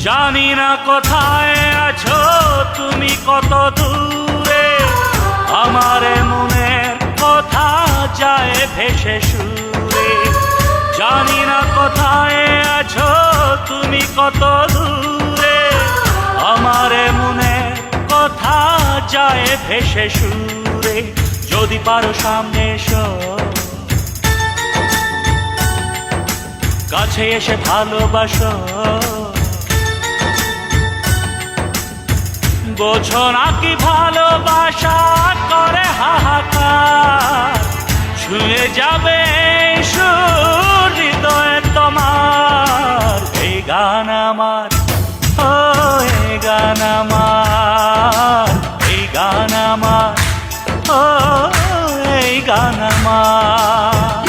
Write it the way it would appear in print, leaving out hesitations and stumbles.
জানি না কোথায় আছো তুমি, কত দূরে আমার মনের কথা যায় ভেসে সুরে। জানি না কোথায় আছো তুমি, কত দূরে আমার মনের কথা যায় ভেসে সুরে। যদি পারো সামনে এসো, কাছে এসে ভালোবাসো। বোঝো না কি ভালোবাসা করে হাহাকার, ছুঁয়ে যাবে সুর হৃদয়ে তোমার। এই গান আমার, ও এই গান আমার, এই গান আমার, ও এই গান আমার।